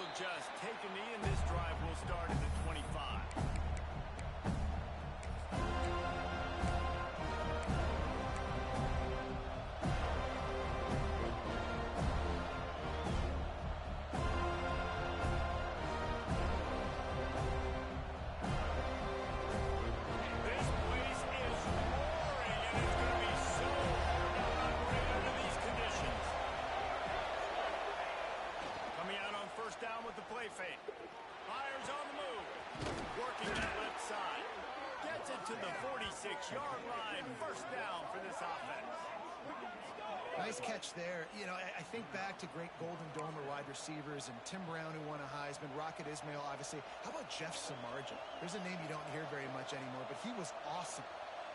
They'll just take a knee, and this drive will start at the 25. Down with the play fake. Fires on the move. Working that left side. Gets it to the 46-yard line. First down for this offense. Nice catch there. You know, I think back to great Golden Domer wide receivers and Tim Brown, who won a Heisman, Rocket Ismail, obviously. How about Jeff Samardzija? There's a name you don't hear very much anymore, but he was awesome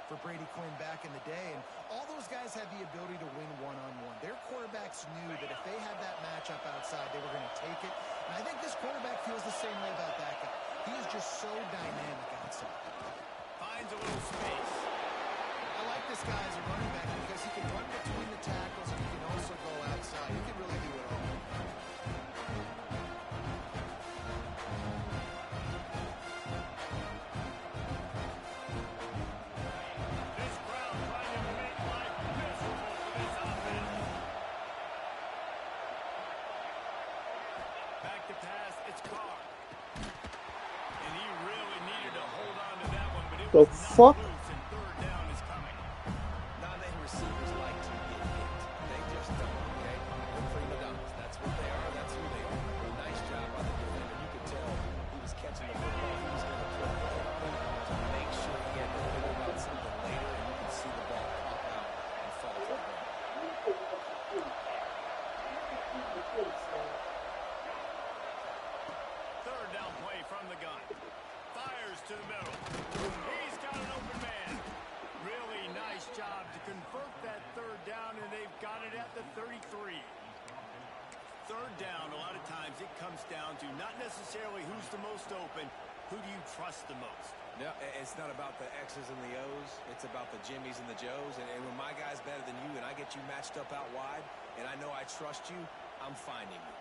for Brady Quinn back in the day, and all those guys had the ability to win one-on-one. Their quarterbacks knew that if they had that matchup outside, they were going to take it, and I think this quarterback feels the same way about that guy. He is just so dynamic outside. Finds a little space. I like this guy as a running back because he can run between the tackles and he can also go outside. He can really do it all. The fuck? Non-receivers like to get hit. They just don't, okay? They're prima donnas. That's what they are. That's who they are. Nice job by the defender. You could tell he was catching the football. He was going to put to make sure he had to think about something later, and you could see the ball pop out and fall to the ground. Third down play from the gun. Fires to the middle. He's got an open man. Really nice job to convert that third down, and they've got it at the 33. Third down, a lot of times it comes down to not necessarily who's the most open, who do you trust the most? No, it's not about the X's and the O's. It's about the Jimmys and the Joes. And when my guy's better than you and I get you matched up out wide, and I know I trust you, I'm finding you.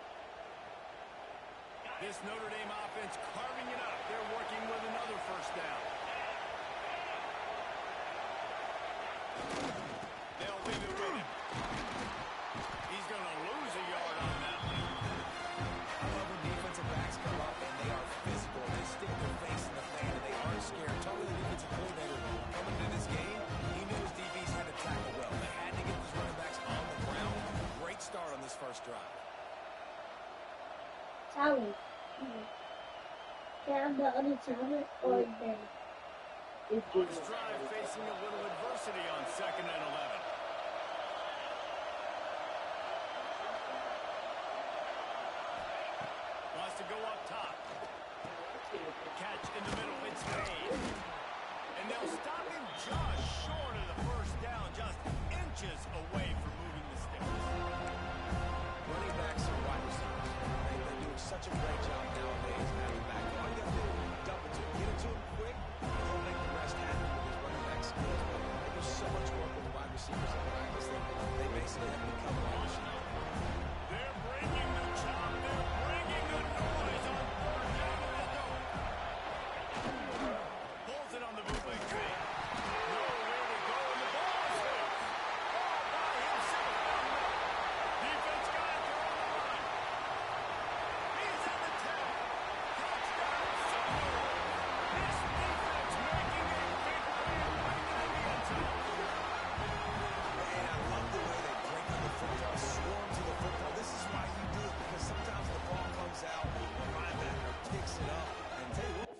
This Notre Dame offense carving it up. They're working with another first down. They'll leave it with him. He's going to lose a yard on that one. I love when defensive backs come up and they are physical. They stick their face in the fan and they aren't scared. Talk to the defensive coordinator coming into this game. He knew his DBs had to tackle well. They had to get these running backs on the ground. Great start on this first drive. Challenge. Down the other challenge or there? This drive facing a little adversity on 2nd and 11. Wants to go up top. Catch in the middle. It's made. And they'll stop him just short of the first down, just inches away from moving the sticks. Running backs are wide receivers. They're doing such a great job nowadays having back. All you got to do is double to get it to him quick, and he'll make the rest happen with his running back skills. But they do so much work with the wide receivers in practice that they basically have become wide receivers. They're bringing the chop. They're bringing the noise on 4th down and the goal. Pulls it on the bootleg fake. Nowhere to go, and the ball is loose. All by himself. Defense got it. They're on the run. He's at the 10. Touchdown, Seminole. This defense making a big play right in the end zone. And I love the way they break on the football, swarm to the football. This is why you do it, because sometimes the ball comes out, the linebacker picks it up, and tell you what.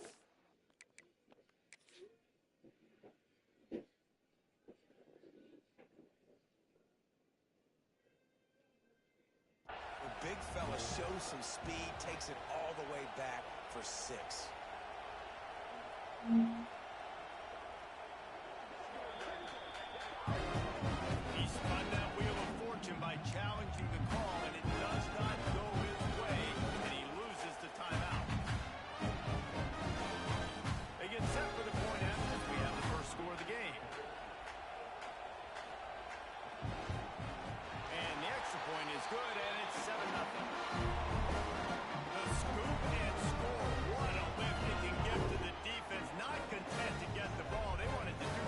The big fella shows some speed, takes it all the way back for 6. He spun that wheel of fortune by challenging the call, and it does not go his way, and he loses the timeout. They get set for the point after as we have the first score of the game. And the extra point is good, and it's 7-0. The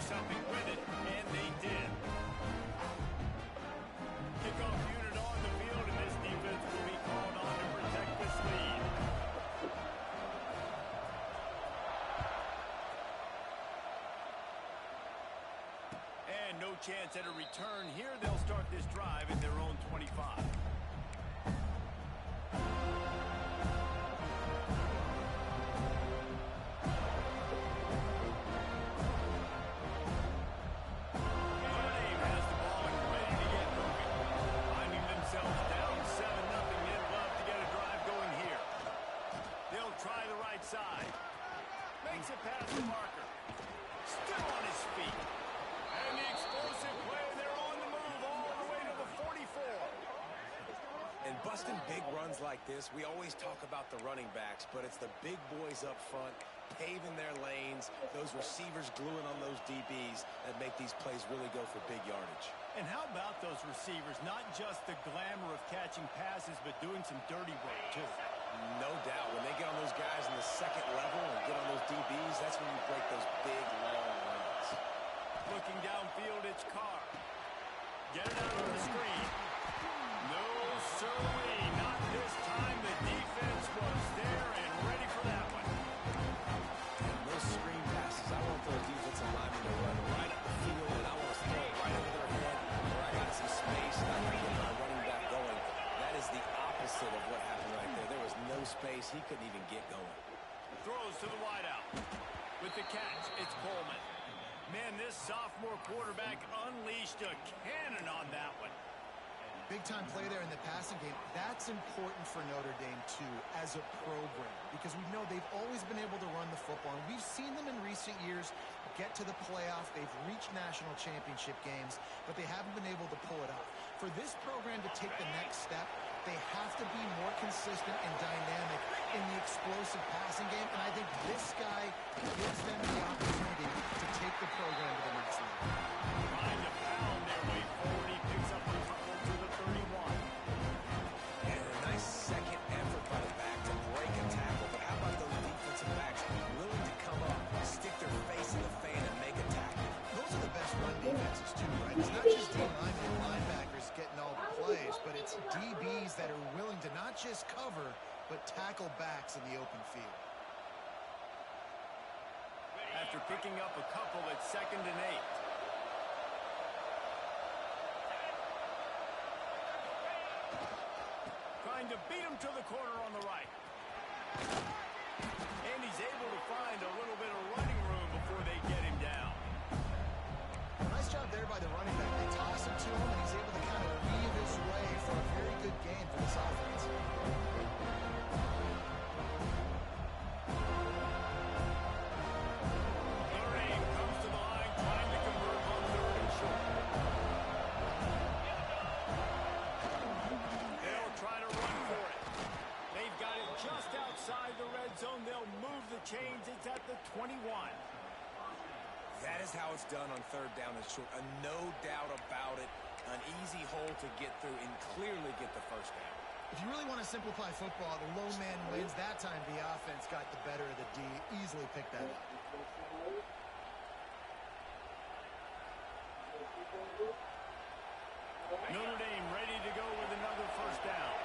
something with it, and they did. Kickoff unit on the field, and this defense will be called on to protect this lead. And no chance at a return here. They'll start this drive at their own 25. Side. Makes it past the marker. Still on his feet. And the explosive play. They're on the move all the way to the 44. And busting big runs like this, we always talk about the running backs, but it's the big boys up front, paving their lanes, those receivers gluing on those DBs that make these plays really go for big yardage. And how about those receivers? Not just the glamour of catching passes, but doing some dirty work, too. No doubt. When they get on those guys in the second level and get on those DBs, that's when you break those big, long runs. Looking downfield, it's Carr. Get it out on the screen. No, sirree. Not this time. The defense was there and ready for that one. And those screen passes, I want those defensive linemen to run right up the field, and I want to throw it right over their head where I got some space and I can get my running back going. That is the opposite of what happened right there. There was no space. He couldn't even get going. Throws to the wideout. With the catch, it's Coleman. Man, this sophomore quarterback unleashed a cannon on that one. Big-time play there in the passing game. That's important for Notre Dame, too, as a program, because we know they've always been able to run the football, and we've seen them in recent years get to the playoff. They've reached national championship games, but they haven't been able to pull it off. For this program to take the next step, they have to be more consistent and dynamic in the explosive passing game, and I think this guy gives them the opportunity to take the program to the next level. Trying to pound their way forward. He picks up a couple to the 31. And a nice second effort by the back to break a tackle. But how about those defensive backs willing to come up, stick their face in the fan, and make a tackle? Those are the best run defenses, too, right? It's not just D-linemen and linebackers getting all the plays, but it's DBs that are willing to not just cover, but tackle backs in the open field. After picking up a couple at 2nd and 8. Trying to beat him to the corner on the right. And he's able to find a little bit of running room before they get him down. Nice job there by the running back. They toss him to him, and he's able to kind of weave his way for a very good gain for this offense. Chains, it's at the 21. That is how it's done on 3rd down and short. No doubt about it. An easy hole to get through and clearly get the first down. If you really want to simplify football, the low man wins. That time the offense got the better of the D. Easily picked that up. Notre Dame ready to go with another first down.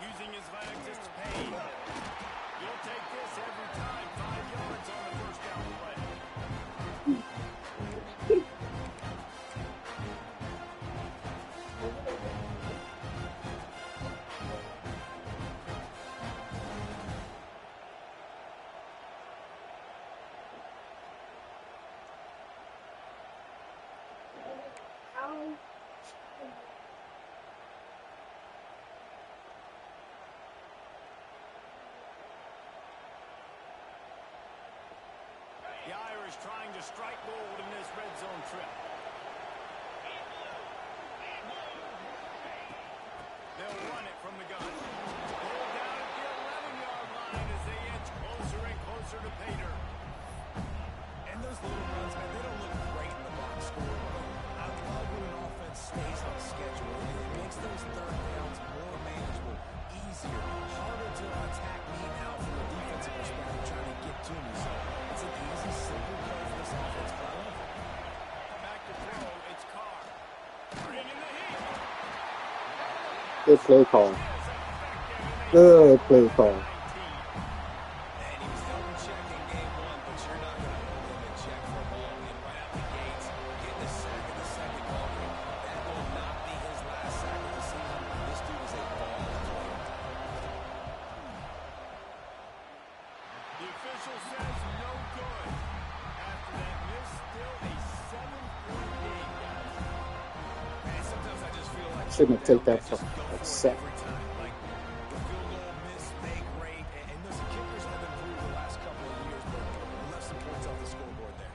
Using his legs, it's Payne. You'll take this every time. 5 yards on the first down play. The Irish trying to strike gold in this red zone trip. They'll run it from the gun. Goal down at the 11-yard line as they inch closer and closer to Pater. And those little runs, man, they don't look great in the box score. I love when an offense stays on schedule. It makes those 3rd downs more manageable. easier, harder to attack me now from a defensive perspective, trying to get to me. So it's an easy, simple play for this offense. But I love it. Back to throw, it's Carr. Turning in the heat. Good play call. Good play call. And he was held in check in game one, but you're not going to hold him in check for long. And right out the gates, getting a sack in the second ball game. That will not be his last sack of the season. This dude is a ball player. The official says no good. After that miss, still a 7-point game, guys. And sometimes I just feel like Shouldn't take that for a set. every time. Like the field goal miss, make rate, and those kickers have improved the last couple of years, but left some points off the scoreboard there.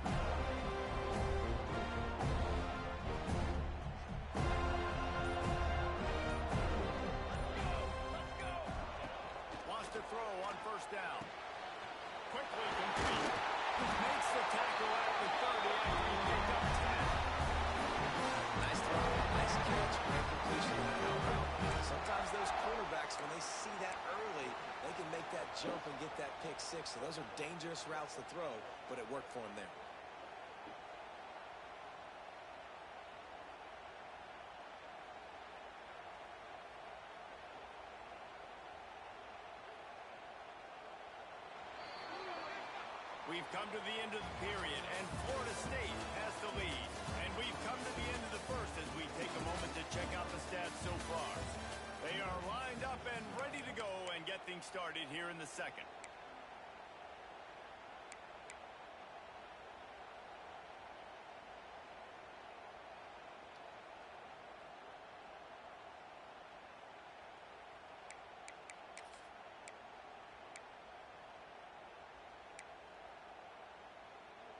Wants to throw on first down. Quickly complete. Makes the tackle at the 30 after he picked up 10. Nice throw, nice catch, great completion. Sometimes those quarterbacks, when they see that early, they can make that jump and get that pick six. So those are dangerous routes to throw, but it worked for him there. We've come to the end of the period, and Florida State has the lead. And we've come to the end of the first as we take a moment to check out the stats so far. They are lined up and ready to go and get things started here in the second.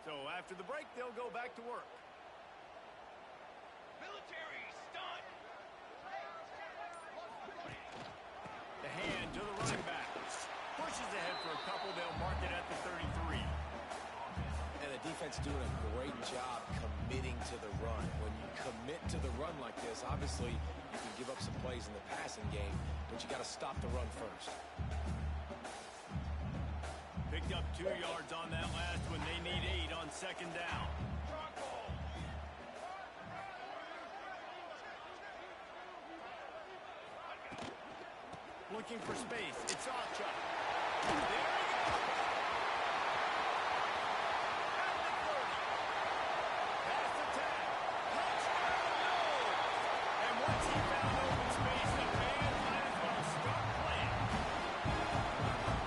So after the break, they'll go back to work. Military stunt. The hand to the running back. Pushes ahead for a couple. They'll mark it at the 33. And the defense doing a great job committing to the run. When you commit to the run like this, obviously you can give up some plays in the passing game, but you got to stop the run first. Picked up 2 yards on that last one. They need 8 on second down. Looking for space. It's Acha. There he goes. At the 30. Past the 10. Touchdown, no! And once he found open space, the man might as well start playing.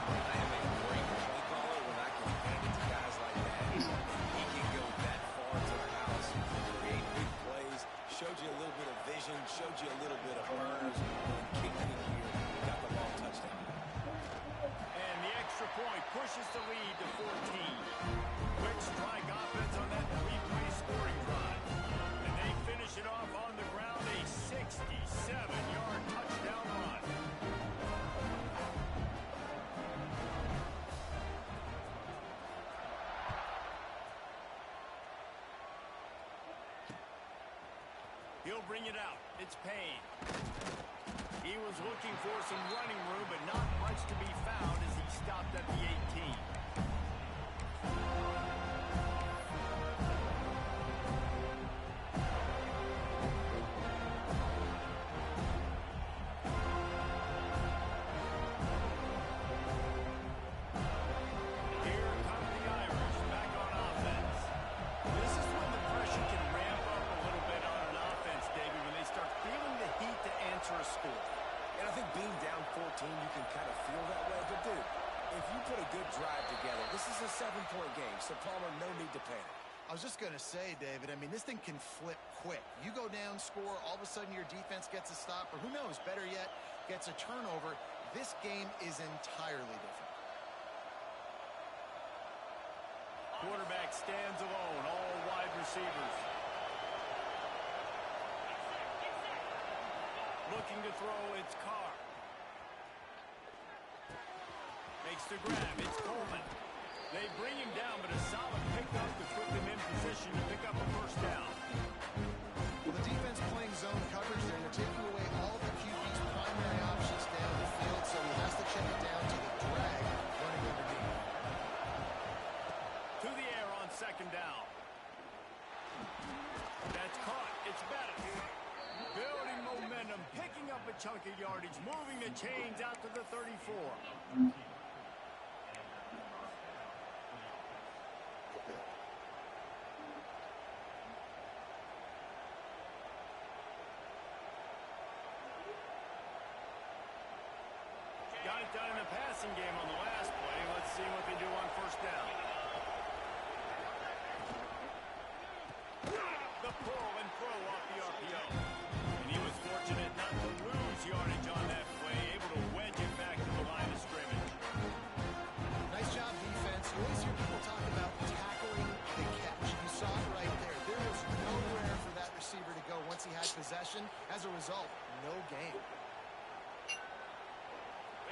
I am a great play caller when I can hand it to guys like that. He can go that far to the house, create big plays, showed you a little bit of vision, showed you a little bit of burns, and kicked it here. Got the long touchdown. And the extra point pushes the lead to 14. Quick strike offense on that 3-play scoring drive. And they finish it off on the ground, a 67-yard touchdown run. He'll bring it out. It's Payne. He was looking for some running room, but not much to be found as he stopped at the 18. Here come the Irish back on offense. This is when the pressure can ramp up a little bit on an offense, David, when they start feeling the heat to answer a score. And I think being down 14, you can kind of feel that way. But, dude, if you put a good drive together, this is a 7-point game. So, Palmer, no need to panic. I was just going to say, David, I mean, this thing can flip quick. You go down, score, all of a sudden your defense gets a stop, or who knows, better yet, gets a turnover. This game is entirely different. Quarterback stands alone, all wide receivers. Looking to throw, it's Carr. Makes the grab, it's Coleman. They bring him down, but a solid pickup to put them in position to pick up a first down. Well, the defense playing zone coverage, they're taking away all the QB's primary options down the field. on second down. That's caught. It's better. Building momentum, picking up a chunk of yardage, moving the chains out to the 34. Got it done in the passing game on the last play. Let's see what they do on first down. The pull and throw off the RPO. And he was fortunate not to lose yardage on that play, able to wedge it back to the line of scrimmage. Nice job, defense. You always hear people talk about tackling the catch. You saw it right there. There was nowhere for that receiver to go once he had possession. As a result, no gain.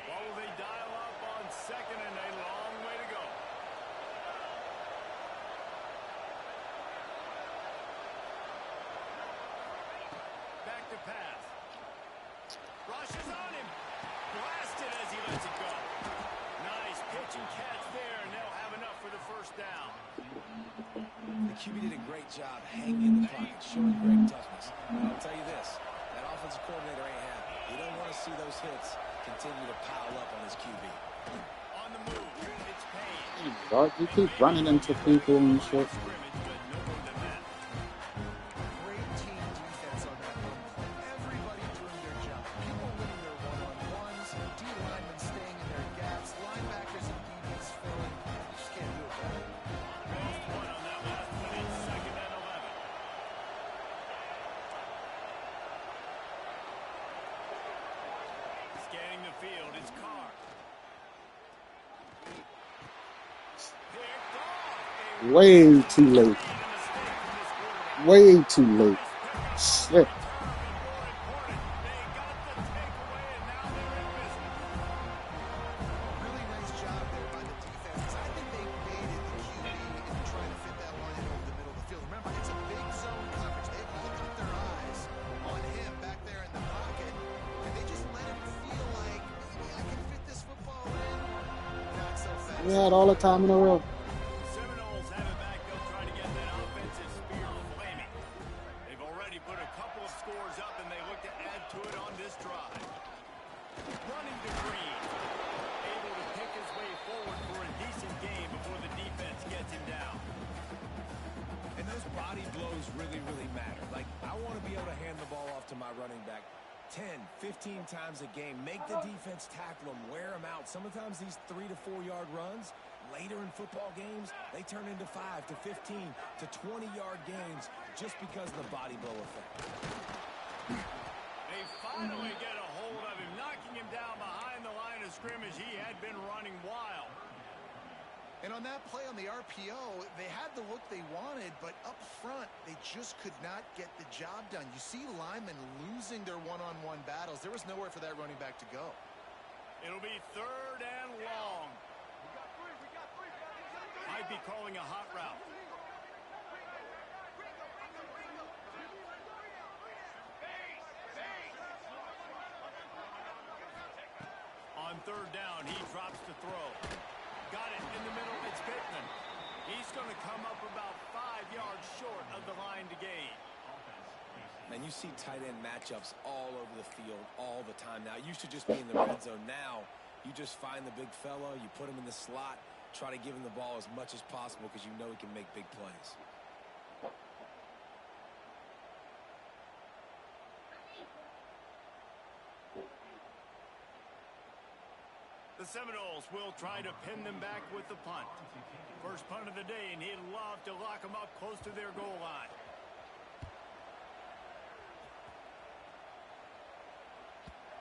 What will they dial up on second and a long way to go? Back to pass. Rushes on him. Blasted as he lets it go. Nice pitch and catch there, and they'll have enough for the first down. The QB did a great job hanging in the pocket, showing great toughness. And I'll tell you this, that offensive coordinator ain't happy. You don't want to see those hits continue to pile up on his QB. On the move, it's Payne. God, you keep running into people and shit. Great team defense on that one. Everybody doing their job. People winning their one-on-ones, D linemen staying in their gaps, linebackers and DBs filling. You just can't do it better. Lost one on that last one. It's second and 11. Scanning the field, it's Carr. Picked off. Way too late. Way too late. Shit. Really nice job there by the defense. I think they baited the QB in trying to fit that line over the middle of the field. Remember, it's a big zone coverage. They've all got their eyes on him back there in the pocket, and they just let him feel like, maybe I can fit this football in. Not so fast. We had all the time in the world. Seminoles have it back. They'll try to get that offensive spear flaming. They've already put a couple of scores up, and they look to add to it on this drive. Running to Green. Able to pick his way forward for a decent game before the defense gets him down. And those body blows really, really matter. Like, I want to be able to hand the ball off to my running back 10, 15 times a game. Make the defense tackle them, wear them out. Sometimes these 3 to 4 yard runs, later in football games, they turn into 5 to 15 to 20 yard games just because of the body blow effect. They finally get a hold of him, knocking him down behind the line of scrimmage. He had been running wild. And on that play on the RPO, they had the look they wanted, but up front, they just could not get the job done. You see linemen losing their one-on-one battles. There was nowhere for that running back to go. It'll be third and long. Might be calling a hot route. On third down, he drops the throw. Got it in the middle. It's Pittman. He's going to come up about 5 yards short of the line to gain. And you see tight end matchups all over the field all the time now. It used to just be in the red zone. Now you just find the big fella, you put him in the slot, try to give him the ball as much as possible because you know he can make big plays. The Seminoles will try to pin them back with the punt. First punt of the day, and he'd love to lock them up close to their goal line.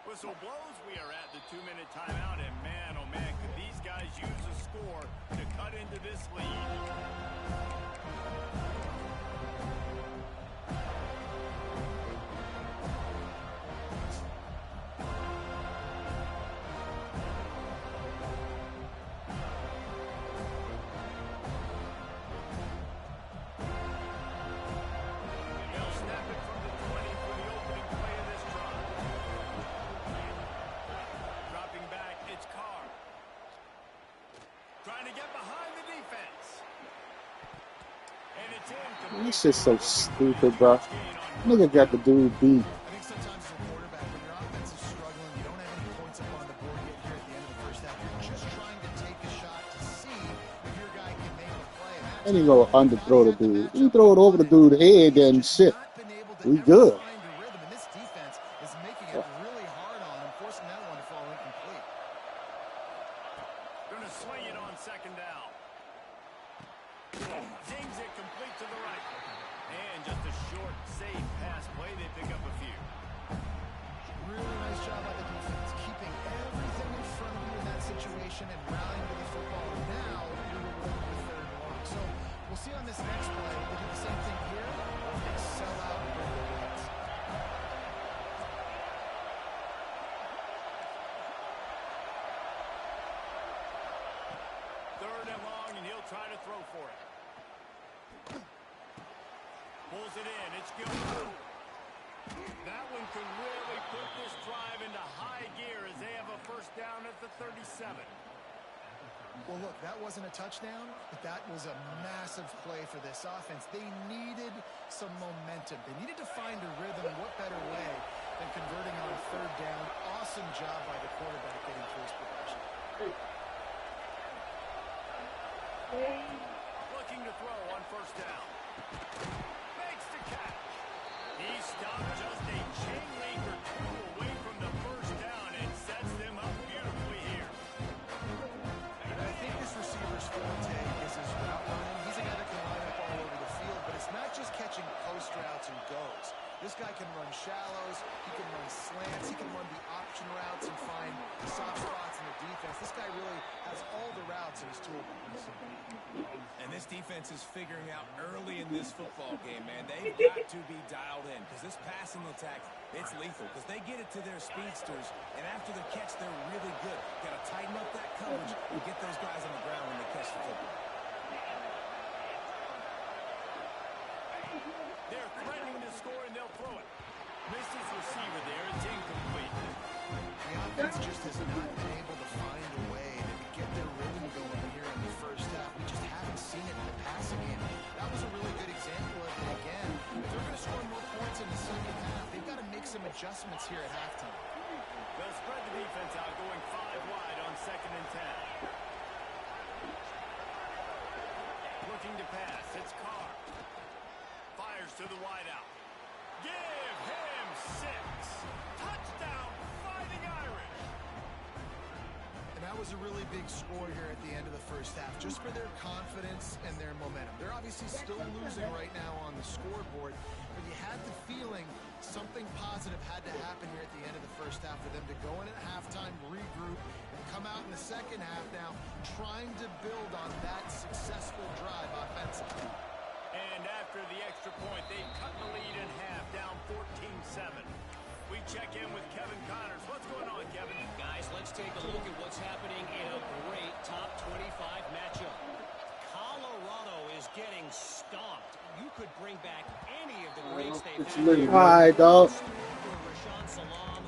Whistle blows. We are at the 2-minute timeout, and man, oh man, could these guys use a score to cut into this lead. Trying to get behind the defense. it's This incomplete. shit's so stupid, bro. Nigga got the dude beat. I think sometimes as a quarterback, when your offense is struggling, you don't have any points up on the board yet here at the end of the first half. You're just trying to take a shot to see if your guy can make a play. And he go underthrow the dude. He throw it over the dude's head and shit. We good. Find a rhythm, and this defense is making it really hard on him, forcing that one to fall incomplete. Going to swing it on second down. Zings it complete to the right. And just a short, safe pass play. They pick up a few. Really nice job by the defense, keeping everything in front of you in that situation and rallying to the football. Now you're rewarded with third and long. So we'll see on this next play. They do the same thing here, or if they sell out and bring the wins. Third and long, and he'll try to throw for it. Pulls it in. It's good. That one could really put this drive into high gear as they have a first down at the 37. Well, look, that wasn't a touchdown, but that was a massive play for this offense. They needed some momentum. They needed to find a rhythm. What better way than converting on third down? Awesome job by the quarterback getting through his progression. Looking to throw on first down. Makes the catch. He stopped just a chain link or two away from the first down and sets them up beautifully here. I think this receiver's forte is his route running. He's a guy that can line up all over the field, but it's not just catching post routes and goes. This guy can run shallows, he can run slants, he can run the option routes and find the soft spots in the defense. This guy really has all the routes in his toolbox. And this defense is figuring out early in this football game, man. They've got to be dialed in because this passing attack, it's lethal because they get it to their speedsters, and after the catch, they're really good. Got to tighten up that coverage and get those guys on the ground when they catch the football. They're threatening to score, and they'll throw it. Missed his receiver there. It's incomplete. The offense just has not been able to find a way to get their rhythm going here in the first half. We just haven't seen it in the passing game. That was a really good example of it again. If they're going to score more points in the second half, they've got to make some adjustments here at halftime. They'll spread the defense out, going 5 wide on second and 10. Looking to pass. It's Carr. Fires to the wideout. Give him 6. Touchdown, Fighting Irish. And that was a really big score here at the end of the first half, just for their confidence and their momentum. They're obviously still losing right now on the scoreboard, but you had the feeling something positive had to happen here at the end of the first half for them to go in at halftime, regroup, and come out in the second half now trying to build on that successful drive offensively. And after the extra point, they cut the lead in half, down 14-7. We check in with Kevin Connors. What's going on, Kevin? Guys, let's take a look at what's happening in a great top 25 matchup. Colorado is getting stomped. You could bring back any of the greats they've had. All right, dog. Rashawn Salam,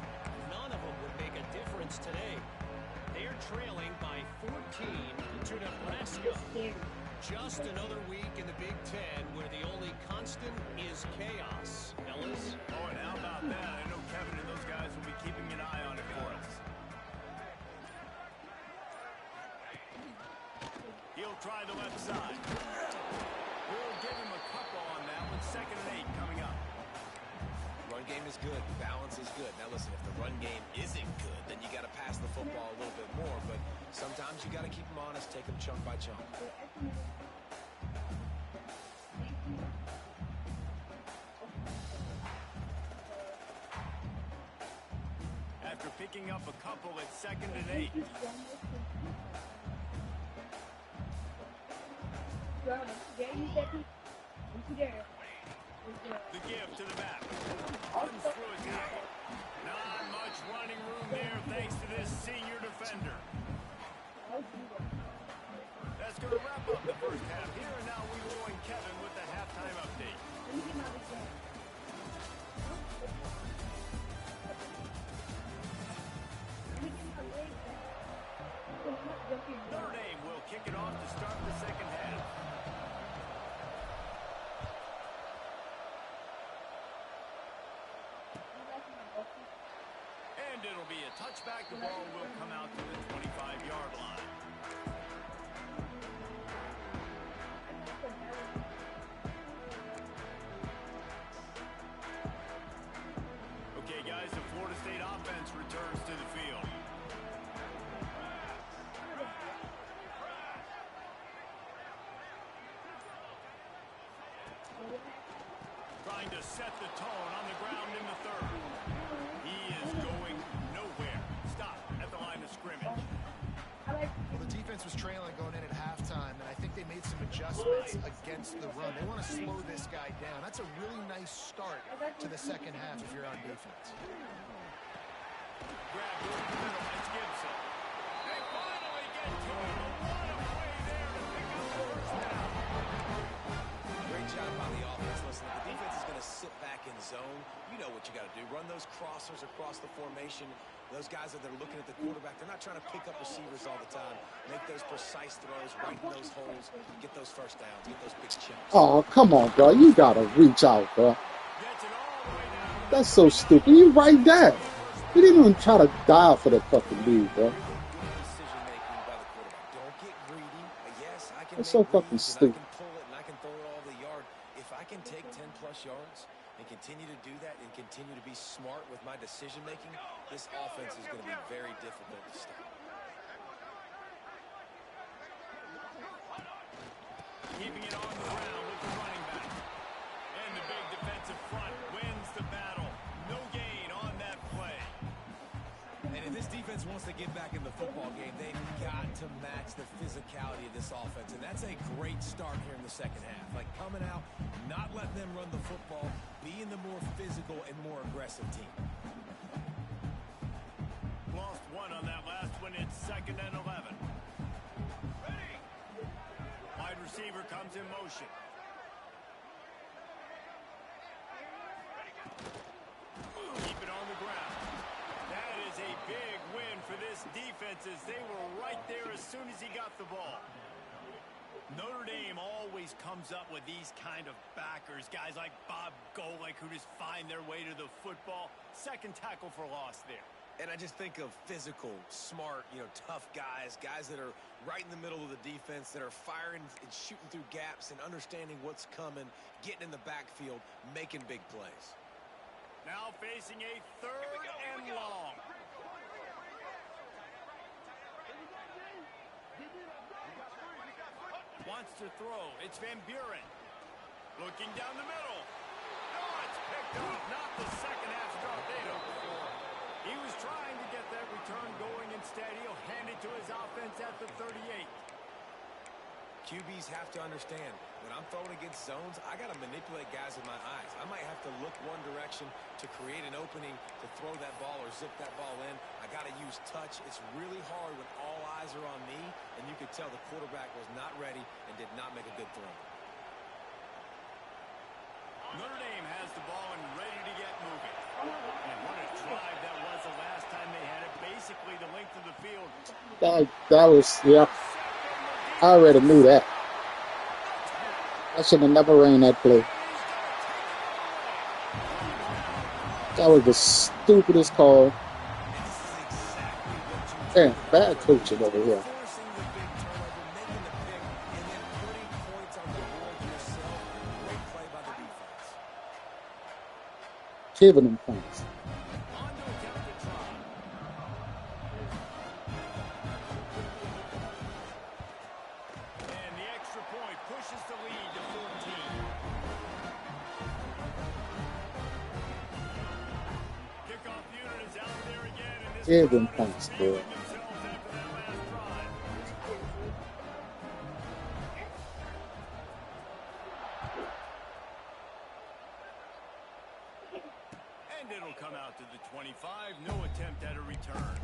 none of them would make a difference today. They're trailing by 14 to Nebraska. Just another week in the Big Ten where the only constant is chaos. Ellis? Oh, and how about that? I know Kevin and those guys will be keeping an eye on it for us. He'll try the left side. We'll give him a couple on that one. Second and 8 coming up. Run game is good. Balance is good. Now, listen, if the run game isn't good, then you got to pass the football a little bit more. But sometimes you got to keep them honest, take them chunk by chunk. After picking up a couple at second and 8. The give to the back. Runs through his tackle. Not much running room there thanks to this senior defender. That's going to wrap up the first half here, and now we join Kevin with the halftime update. Notre Dame will kick it off to start the second half. That'll be a touchback. The ball will come out to the 25-yard line. Okay, guys, the Florida State offense returns to the field. Trying to set the tone on the ground in the third. He is going nowhere. Stop at the line of scrimmage. Well, the defense was trailing going in at halftime, and I think they made some adjustments against the run. They want to slow this guy down. That's a really nice start to the second half if you're on defense. Grab over the middle. It's Gibson. They finally get to him. What a play there to pick up the first down. Great job by the offense. Listen, if the defense is going to sit back in zone, you know what you got to do. Run those crossers across the formation. Those guys that are looking at the quarterback, they're not trying to pick up receivers all the time. Make those precise throws, right in those holes, get those first downs, get those big chips. Oh, come on, bro. You got to reach out, bro. That's so stupid. You right there. He didn't even try to dive for the fucking lead, bro. Decision-making by the quarterback. Don't get greedy. Yes, I can That's so fucking stupid. I can pull it and I can throw it all the yard. If I can take 10-plus yards and continue to do that and continue to be smart with my decision-making, this offense is going to be very difficult to stop. Keeping it on the ground with the running back. And the big defensive front wins the battle. No gain on that play. And if this defense wants to get back in the football game, they've got to match the physicality of this offense. And that's a great start here in the second half. Like coming out, not letting them run the football, being the more physical and more aggressive team. Lost one on that last one. It's 2nd and 11. Ready. Wide receiver comes in motion. Keep it on the ground. That is a big win for this defense as they were right there as soon as he got the ball. Notre Dame always comes up with these kind of backers, guys like Bob Golick who just find their way to the football. Second tackle for loss there. And I just think of physical, smart, tough guys that are right in the middle of the defense, that are firing and shooting through gaps and understanding what's coming, getting in the backfield, making big plays. Now facing a 3rd and long. Wants to throw. It's Van Buren. Looking down the middle. Oh, it's picked up. Not the second half start they hoped for. He was trying to get that return going. Instead, he'll hand it to his offense at the 38. QBs have to understand, when I'm throwing against zones, I got to manipulate guys with my eyes. I might have to look one direction to create an opening to throw that ball or zip that ball in. I got to use touch. It's really hard when all eyes are on me, and you could tell the quarterback was not ready and did not make a good throw. Notre Dame has the ball and ready to get moving. And what a drive that was the last time they had it. Basically the length of the field. That was, yeah. I already knew that. I should have never ran that play. That was the stupidest call. Damn, bad coaching over here. Giving them points. Give them points, bro. And it'll come out to the 25. No attempt at a return.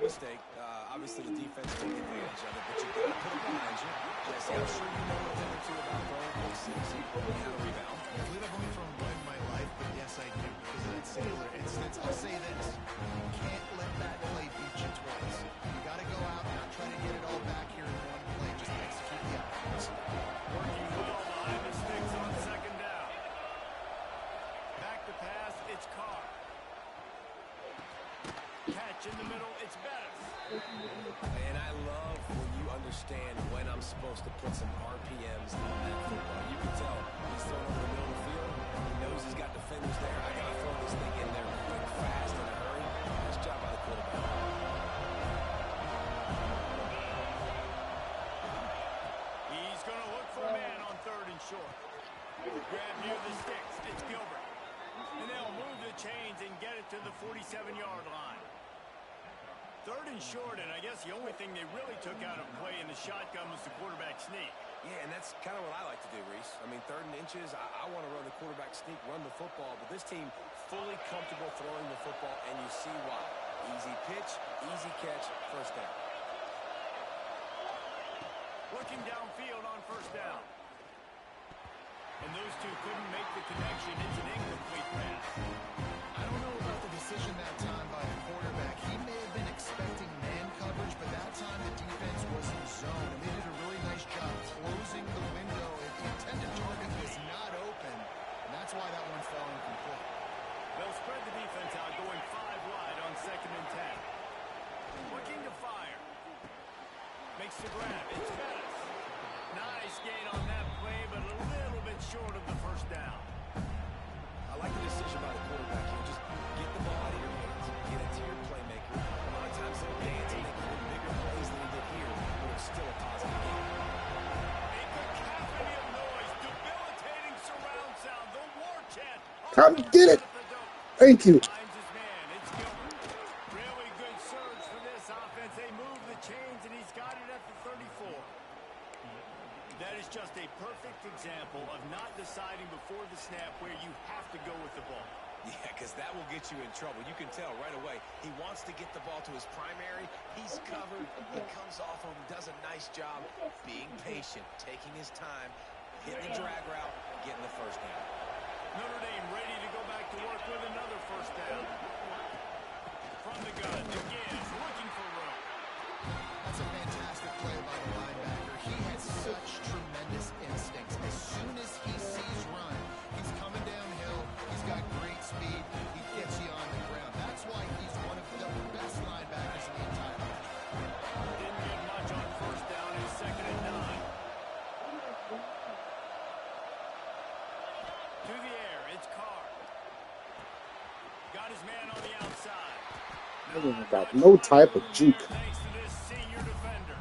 Mistake. Obviously, the defense took advantage of it, but you got to put it behind you. Jesse, I'm sure you know a thing or two about throwing pick six. You had a rebound. I believe I've only thrown one in my life, but yes, I do, because of that singular instance. I'll say this. You can't let that play beat you twice. You got to go out and not try to get it all back here in one play. Just execute the offense. Working well behind the sticks on second down. Back to pass, it's Carr. Catch in the middle, it's Bettis. And I love when you understand when I'm supposed to put some RPMs on that football. You can tell he's throwing over the middle of the field. He knows he's got defenders there. I got to throw this thing in there quick, fast, in a hurry. Nice job by the quarterback. He's going to look for a man on third and short. Grab near the sticks, it's Gilbert. And they'll move the chains and get it to the 47-yard line. Third and short, and I guess the only thing they really took out of play in the shotgun was the quarterback sneak. Yeah, and that's kind of what I like to do, Reese. I mean, third and inches, I want to run the quarterback sneak, run the football, but this team fully comfortable throwing the football, and you see why. Easy pitch, easy catch, first down. Looking downfield on first down. And those two couldn't make the connection. It's an incomplete pass. I don't know about the decision that time by the quarterback. He may have been expecting man coverage, but that time the defense was in zone. And they did a really nice job closing the window. The intended target was not open, and that's why that one fell incomplete. They'll spread the defense out, going 5 wide on second and 10. Looking to fire. Makes the grab. It's Bettis. Nice gain on that play, but a little bit short of the first down. I like the decision by the quarterback here. Just get the ball out of your hands. Get it to your playmaker. A lot of times they'll dance and make even bigger plays than he did here, but it's still a positive game. A cacophony of noise, debilitating surround sound, the war chant. Come get it. Thank you. Finds his man, it's Gilbert. Really good surge for this offense. They move the chains, and he's got it at the 34. That is just a perfect example of not deciding before the snap where you have to go with the ball. Yeah, because that will get you in trouble. You can tell right away. He wants to get the ball to his primary. He's covered. He comes off him, does a nice job being patient, taking his time, hitting the drag route, getting the first down. Notre Dame ready to go back to work with another first down. From the gun, again, looking for room. That's a fantastic play by the linebacker. He has such tremendous instincts. As soon as he sees run, he's coming downhill. He's got great speed. He gets you on the ground. That's why he's one of the best linebackers in the entire country. Didn't get much on first down in second and 9. To the air, it's Carr. Got his man on the outside. I ain't got no type of juke. Thanks to this senior defender.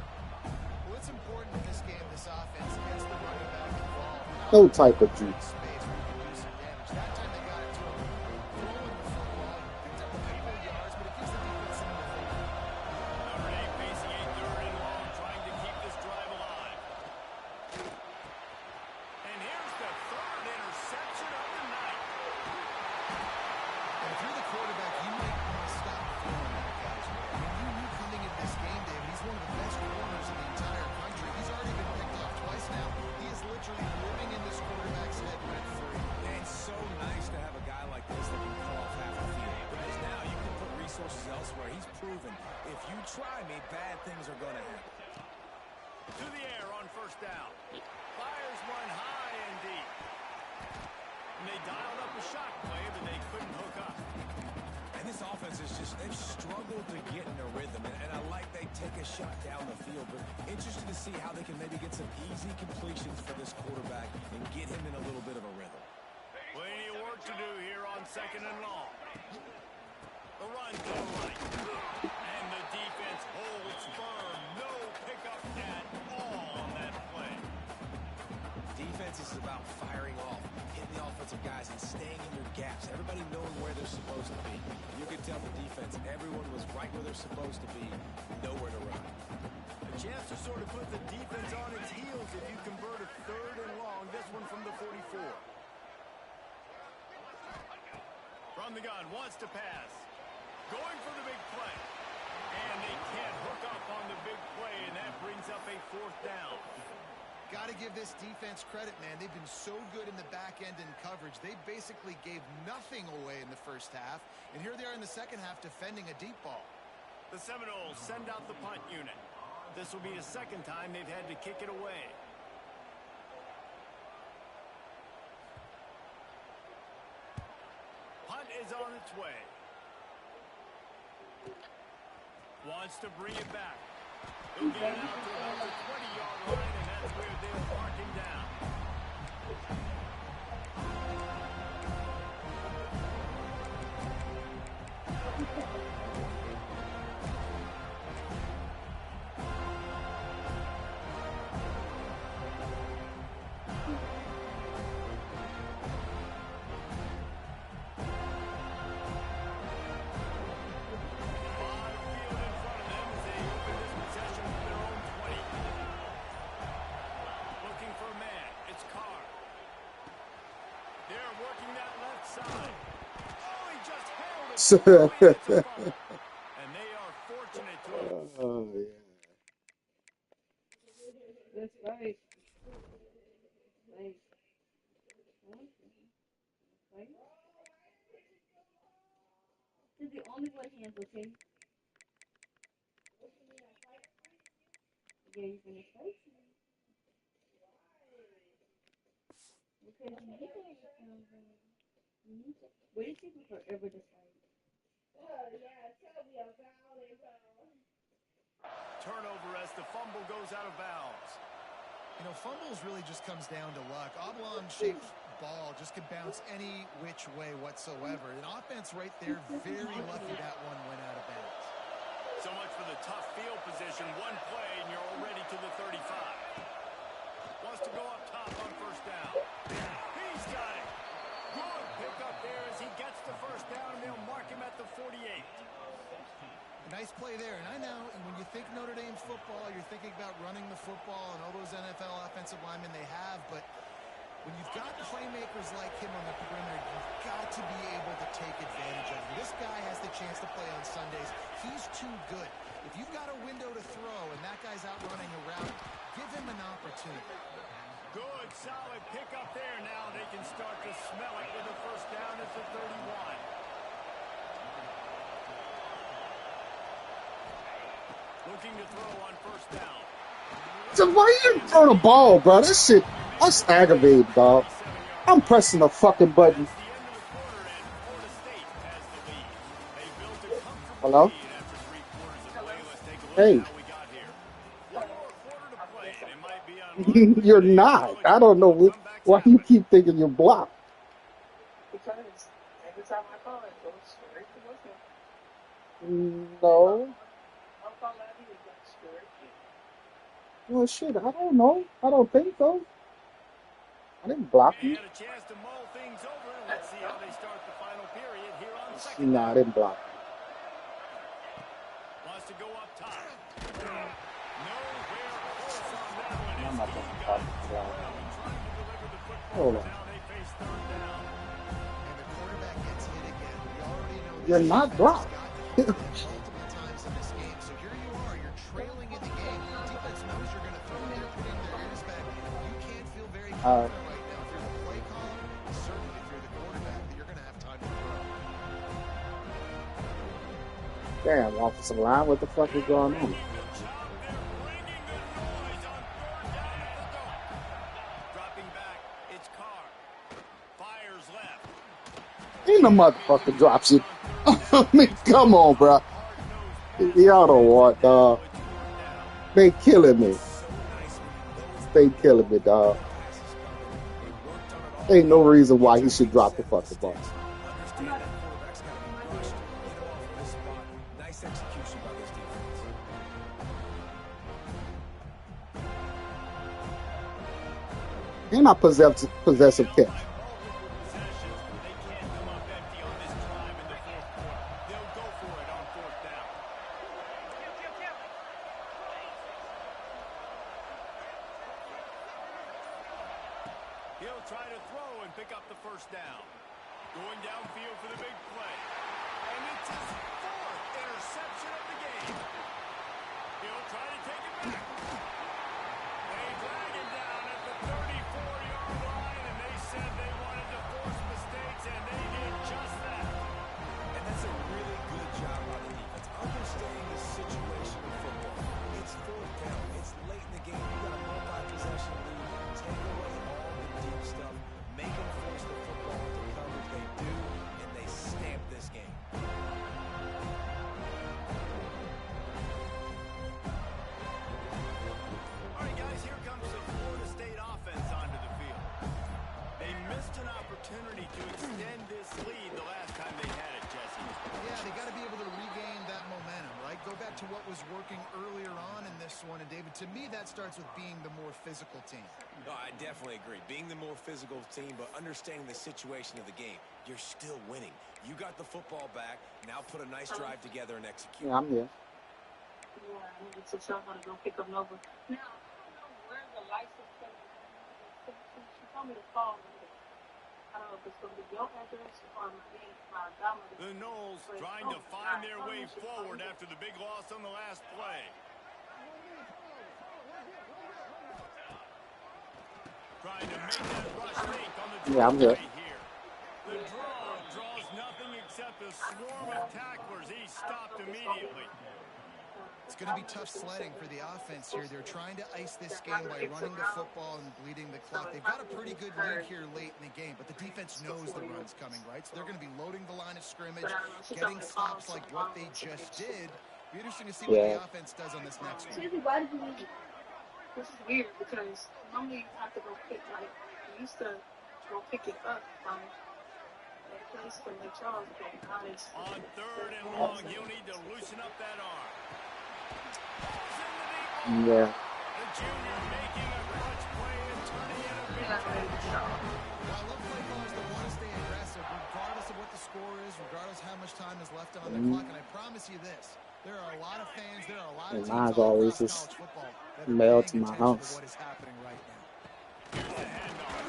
Well, it's important in this game, this offense gets the running back involved. No type of juke. Space where you can do some damage. That time they got it to him. Throwing the football, picked up a couple of yards, but it gives the defense something to think about. Notre Dame facing a third and long, trying to keep this drive alive. And here's the third interception of the night. And if you're the quarterback, you might want to stop throwing that guy's way. I mean, you knew coming into this game, David, he's one of the best corners in the entire country. He's already been picked off twice now. He is literally living in this quarterback's head rent-free. And it's so nice to have a guy like this that can cut off half the field, because now you can put resources elsewhere. He's proven if you try me, bad things are going to happen. To the air on first down. Fires one high and deep. And they dialed up a shot play, but they couldn't hook up. And this offense is just, they've struggled to get in a rhythm. And I like they take a shot down the field, but interested to see how they can maybe get some easy completions for this quarterback and get him in a little bit of a rhythm. Plenty of work to do here on second and long. The run to the right. And the defense holds firm. No pickup at all on that play. Defense is about firing off, hitting the offensive guys and staying in their gaps. Everybody knowing where they're supposed to be. You could tell the defense, everyone was right where they're supposed to be, nowhere to run. A chance to sort of put the defense on its heels if you convert a third and long. This one from the 44. From the gun, wants to pass. Going for the big play. And they can't hook up on the big play, and that brings up a 4th down. Got to give this defense credit, man. They've been so good in the back end in coverage. They basically gave nothing away in the first half, and here they are in the second half defending a deep ball. The Seminoles send out the punt unit. This will be the 2nd time they've had to kick it away. Punt is on its way. Wants to bring it back. He'll get it out to about the 20-yard line, and that's where they'll mark him down. And they are fortunate to have... Oh, yeah. That's right. Nice. This is the only one hands, okay? Yeah, you're gonna fight me. Because you need to what do you think will forever decide? Turnover as the fumble goes out of bounds. You know, fumbles really just comes down to luck. Oblong-shaped ball just could bounce any which way whatsoever. An offense right there, very lucky that one went out of bounds. So much for the tough field position. One play, and you're already to the 35. Wants to go up top on 1st down. He's got it. Good pickup there as he gets the 1st down, and they'll mark him at the 48. Nice play there. And I know when you think Notre Dame football, you're thinking about running the football and all those NFL offensive linemen they have, but when you've got playmakers like him on the perimeter, you've got to be able to take advantage of him. This guy has the chance to play on Sundays. He's too good. If you've got a window to throw and that guy's out running a route, give him an opportunity. Good, solid pickup there. Now they can start to smell it with a 1st down at the 31. Looking to throw on 1st down. So why you throw the ball, bro? That shit, that's aggravating, dog. I'm pressing the fucking button. Hello? Hey. You're not. I don't know why you keep thinking you're blocked. Because every time I call it goes straight to voicemail. No. I'll call that and it goes straight to Well, shit, I don't know. I don't think so. I didn't block you. Had a chance to mull things over. Let's see how they start the final period here on 2nd. No, I didn't block you. Wants to go up top. Nowhere close on that one. I'm not going to block you. Hold on. Now they face 3rd down. And the quarterback gets hit again. We already know You're not blocked. multiple times in this game. So here you are. You're trailing in the game. Your defense knows you're going to throw. They're putting their ears back. You can't feel very confident right now. If you're the play caller, certainly if you're the quarterback, that you're going to have time to throw. Damn, offensive line, what the fuck is going on? Ain't no motherfucker drops it. I mean, come on, bro. Y'all don't want, dog. They killing me. They killing me, dog. Ain't no reason why he should drop the fucking ball. Nice execution by this defense. And I possessive catch. He'll try to throw and pick up the 1st down. Going downfield for the big play. And it's his 4th interception of the game. to what was working earlier on in this one. And, David, to me, that starts with being the more physical team. No, I definitely agree. Being the more physical team, but understanding the situation of the game. You're still winning. You got the football back. Now put a nice drive together and execute. Yeah, I'm here. Yeah, I needed to tell her to go pick up Nova. Now, I don't know where the license plate is. She told me to call me. I don't know if it's going to be your address or my godmother's. The Knowles trying to find their way forward after the big loss on the last play. Trying to make that rush take on the Yeah, I'm here. here. The draw draws nothing except a swarm of tacklers. He's stopped immediately. It's going to be tough sledding for the offense here. They're trying to ice this game by running the football and bleeding the clock. They've got a pretty good lead here late in the game, but the defense knows the run's coming, right? So they're going to be loading the line of scrimmage, getting stops like what they just did. Be interesting to see what the offense does on this next one. Why did you leave? This is weird because normally you have to go pick, like, you used to go pick it up from that place from the Charles game. On 3rd and long, he'll need to loosen up that arm. Yeah. The junior making a clutch play and turning in a big Well, I love play callers that want to stay aggressive, regardless of what the score is, regardless how much time is left on the clock. And I promise you this, there are a lot of fans, there are a lot of teams all always across just college football that are mail paying to my attention house. to what is happening right now. Here's the handoff.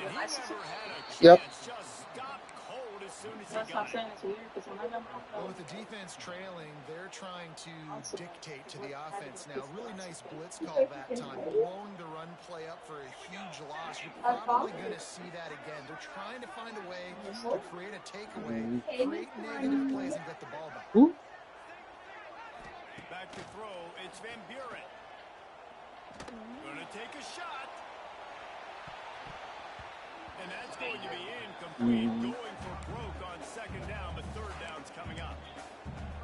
And he never had a chance. Yep. Just stopped cold as soon as he That's got what I'm saying. it. It's weird because when I got my Well, with the defense trailing, they're trying to dictate to the offense now. Really nice blitz call that time, blowing the run play up for a huge loss. You're probably going to see that again. They're trying to find a way to create a takeaway, create negative plays, and get the ball back. Ooh. Back to throw, it's Van Buren. Gonna take a shot. And that's going to be incomplete. Going for broke on 2nd down, but 3rd down's coming up.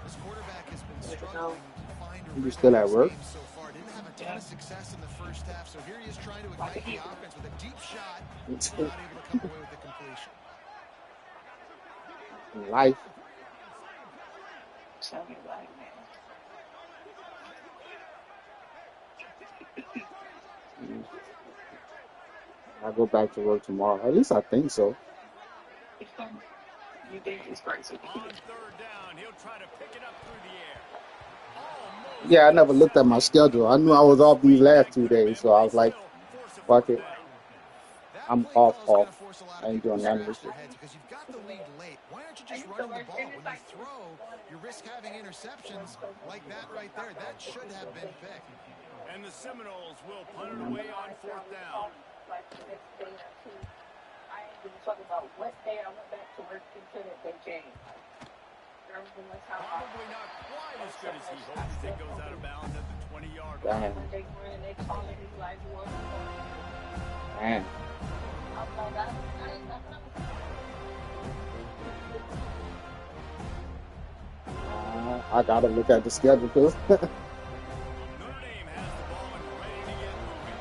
This quarterback has been struggling to find a You still at rhythm in work? this game so far. Didn't have a ton of success in the first half, so here he is trying to ignite the offense with a deep shot. Not able to come away with the completion. Life. Tell me about it, man. I go back to work tomorrow. At least I think so. You think it's crazy. On 3rd down, he'll try to pick it up through the air. Almost. Yeah, I never looked at my schedule. I knew I was off these last 2 days, so I was like, fuck it. I'm off. I ain't doing none of this shit. Because you've got the lead late. Why aren't you just running the ball? When you throw, you risk having interceptions like that right there. That should have been picked. And the Seminoles will punt it away on 4th down. Like the next day or two, I ain't even talking about what day I went back to work until that day came. Probably not quite as good as he hopes. It goes out of bounds at the 20-yard line. Damn. When they win, they call it like what? Man. I'm like, I ain't nothing. I gotta look at the schedule too. Notre Dame has the ball and ready to get moving.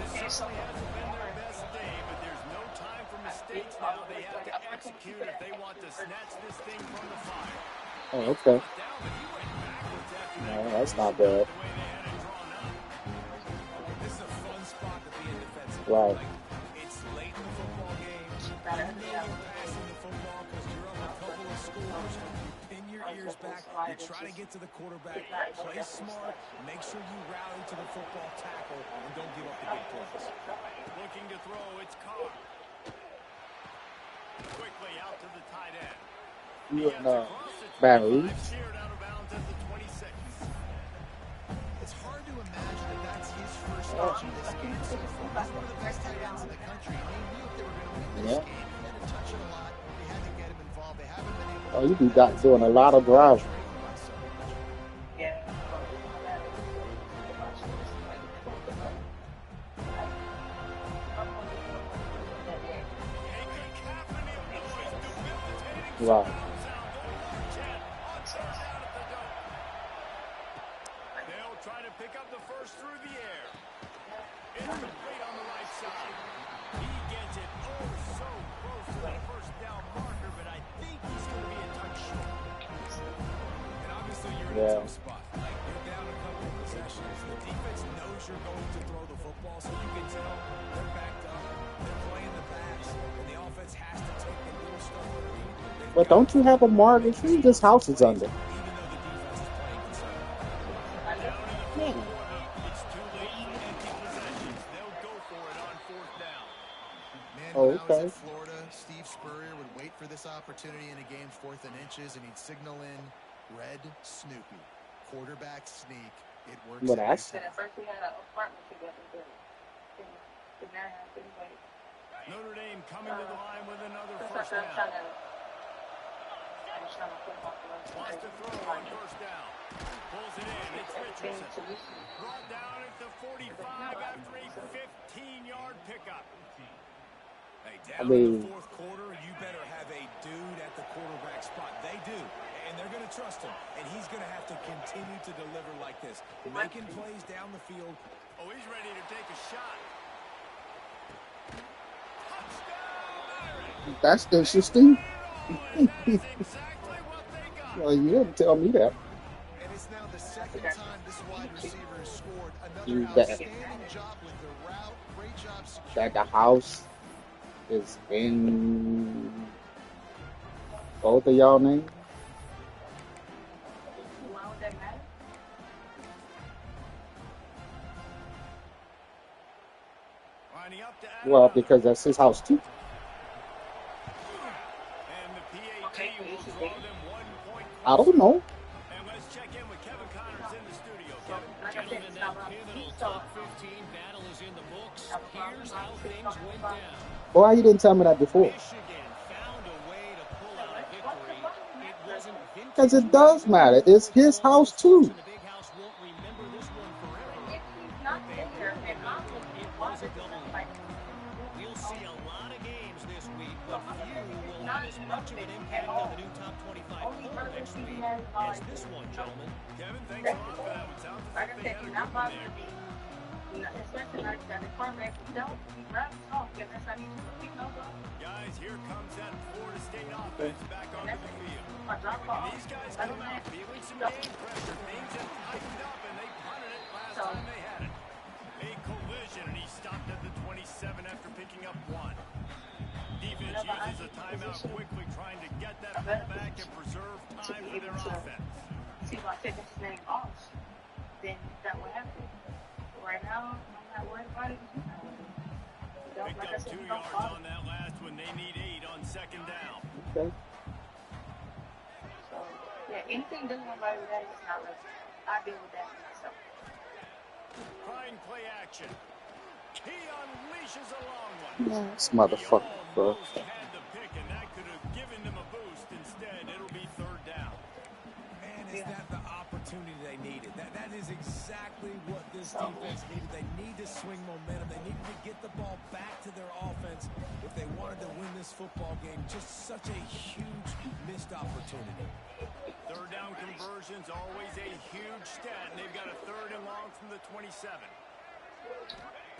This certainly hasn't been their best day, but there's no time for mistakes now. They have to execute if they want to snatch this thing from the fire. Oh, okay. Down, but he went backwards after that. No, that's not bad. The way they had it drawn up. This is a fun spot to be in defensive. Right. Like, it's late in the football game. You know you're passing the football because you're up a couple of scores. You pin your ears back. You try to get to the quarterback. Play smart. Make sure you rally to the football tackle and don't give up the big plays. Looking to throw, it's Carr. Quickly out to the tight end. You Gets in across the Baton 25, Rouge? sheared out of bounds at the 26. It's hard to imagine that that's his first touch in this game so far. He's one of the best tight ends in the country, and they knew if they were going to win this game, he had to touch it a lot. They had to get him involved. They haven't been able to. Oh, you be doing a lot of driving. Yeah. Wow. They'll try to pick up the first through the air. Incomplete on the right side. He gets it so close to the first down marker, but I think he's going to be a touch short. And obviously you're in a tough spot. pressure going to throw the football, so you can tell they're backed up, they're playing the backs, and the offense has to take the little stuff underneath. But don't you have a mortgage? Who this house is under? Even though the defense is playing conservative. Down in the fourth Yeah. quarter, it's too late for empty possessions. They'll go for it on fourth down. Man, Oh, when I was okay. at Florida, Steve Spurrier would wait for this opportunity in a game 4th and inches, and he'd signal in Red Snoopy. Quarterback sneak. It works Well, every that's- And time. at first we had an apartment together, but then that happened. But Notre Dame coming to the line with another that's first what I'm down. trying to put him off the run. Wants to throw on first down. Pulls it in. It's Richardson. Brought down at the 45 after a 15-yard pickup. Hey, I down in mean- the fourth quarter, you better have a dude at the quarterback spot. They do, and they're going to trust him, and he's going to have to continue to deliver like this, making plays down the field. Oh, he's ready to take a shot. Touchdown! That's interesting. And that is exactly what they got. Well, you didn't tell me that. And it's now the second time this wide receiver has scored. You Another bet. outstanding job with the route. Great job securing. That the house is in both of y'all names. Why would that matter? Lining up to add Well, another. because that's his house too. And the PAT will draw them 1 point. I don't know. And let's check in with Kevin Connors in the studio. Kevin. Like I said, Gentlemen, it's that not pivotal so top 15 battle is in the books. Here's how things went down. Why you didn't tell me that before? Michigan found a way to pull out a victory. It wasn't vintage. Because it does matter. It's his house too. And the big house won't remember this one forever. if he's not there, and I'm It was a double. We'll see a lot of games this week, but few will have as much of an impact on the new top 25 poll next week as this one, gentlemen. Kevin, thanks a lot for that. It sounds Like like I they said, had a do good not one bother there. me. Especially like that. The quarterback don't rap talk unless I need to pick no ball. Guys, here comes that Florida State offense back And onto that's the field. my drop And ball. these guys Other come than out that, feeling some game pressure. Things have tightened up, and they punted it last So- time they had it. A collision, and he stopped at the 27 after picking up 1. Defense uses a timeout quickly, trying to get that ball back and preserve to time be for their able to offense. see my fitness name off, then that would happen. Right now, I'm not worried about it. Don't, Picked like I up said, 2 don't yards bother. on that last one. They need 8 on second down. Okay. So, yeah, anything dealing with that is not like I deal with that myself. Trying play action. He unleashes a long one. This motherfucker, He bro. almost had the pick, and that could have given them a boost. Instead, it'll be third down. Man, is that the opportunity they needed? That is exactly what this defense needed. They need to swing momentum. They needed to get the ball back to their offense if they wanted to win this football game. Just such a huge missed opportunity. Third down conversions, always a huge stat, and they've got a 3rd and long from the 27.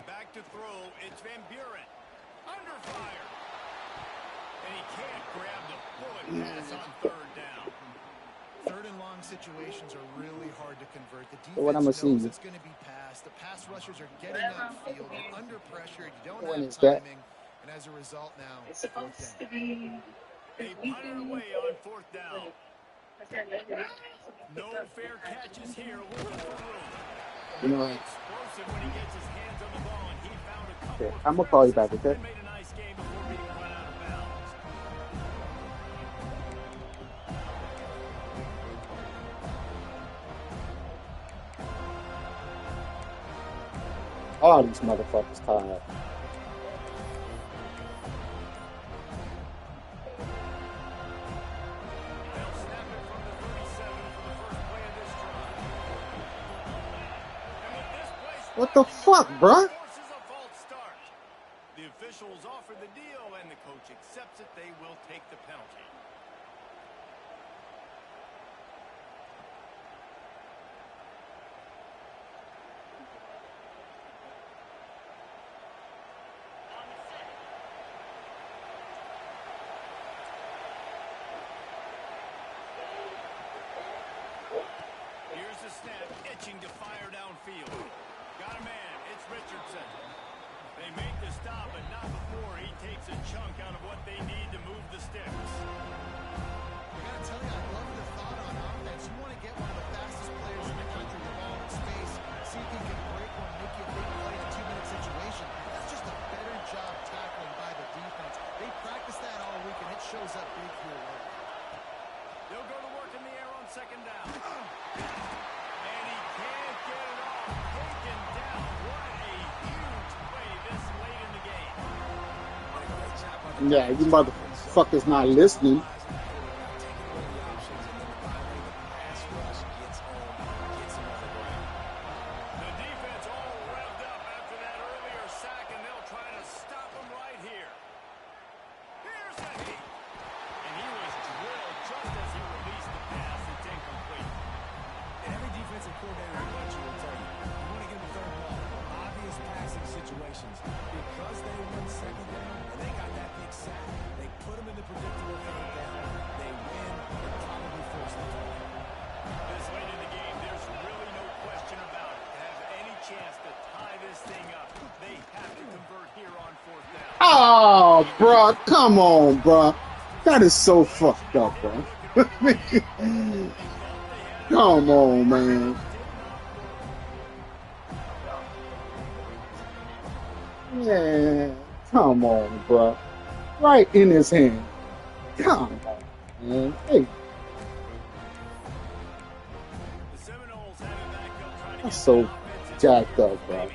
Back to throw, it's Van Buren. Under fire. And he can't grab the bullet pass on 3rd down. 3rd and long situations are really hard to convert. The So what I'ma defense see? knows it's going to be passed. The pass rushers are getting upfield. You're under pressure. You don't When have is that? timing. And as a result now, It's 4th supposed down. to be They this punted weekend. away on 4th down. I said, No fair catches here. Looking for room. You know what? Explosive when he gets his hands on the ball, and he found a couple Okay, of I'm gonna call you back, crevices okay? and made a nice game before being run out of bounds. All these motherfuckers tired. They'll snap it from the 37 for the first play of this drive. And with this play What the fuck, bruh? forces a false start. The officials offer the deal, and the coach accepts it. They will take the penalty. Here's the snap, itching to fire downfield. Got a man. It's Richardson. They make the stop, but not before he takes a chunk out of what they need to move the sticks. I got to tell you, I love the thought on offense. You want to get one of the fastest players in the country the ball in space, see if he can break one, make you a big play in a 2-minute situation. That's just a better job tackling by the defense. They practice that all week, and it shows up big here late. They'll go to work in the air on second down. And he can't get it off. Taken down. What a huge play this late in the game. Yeah, you motherfuckers not listening. The defense all revved up after that earlier sack, and they'll try to stop him right here. Here's a hit. And he was drilled just as he released the pass. It's incomplete. And every defensive coordinator in the country will tell you, you want to give them a third ball, obvious passing situations. Because they won second down and they got that big sack, they put them in the predictable third down. They win and probably force the ball. This late in the game, there's really no question about it. To have any chance to tie this thing up, they have to convert here on fourth down. Oh, bro, come on, bro. That is so fucked up, bro. Come on, man. Yeah, come on, bro. Right in his hand. Come on, man. Hey, The Seminoles have it back up, trying to that's get so that offense jacked up, bro.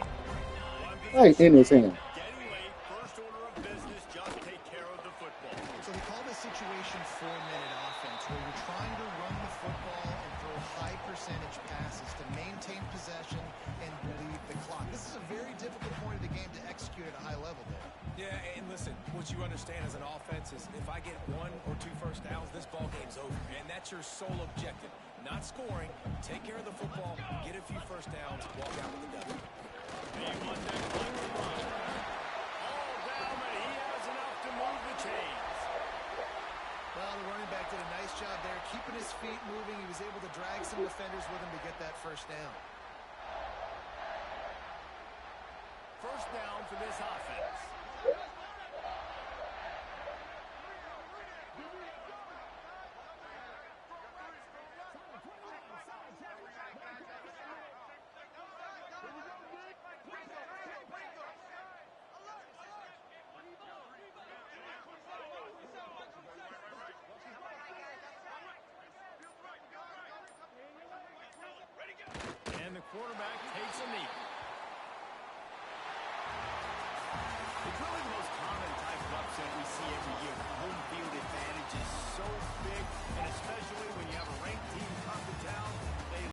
Right in his hand. getting late. First order of business, just take care of the football. So we call this situation 4-minute offense, where you're trying to run the football and throw high percentage passes to maintain possession and bleed the clock. This is a very difficult point of the game to execute at a high level, Dave. Yeah, and listen, what you understand as an offense is if I get 1 or 2 first downs, this ball game's over. And that's your sole objective. Not scoring, take care of the football, get a few first downs, walk out with the W. They want that clock to run. All down, but he has enough to move the chains. Well, the running back did a nice job there, keeping his feet moving. He was able to drag some defenders with him to get that first down. First down for this offense. And the quarterback takes a knee. It's really the most common type of upset we see every year. The home field advantage is so big, and especially when you have a ranked team come to town,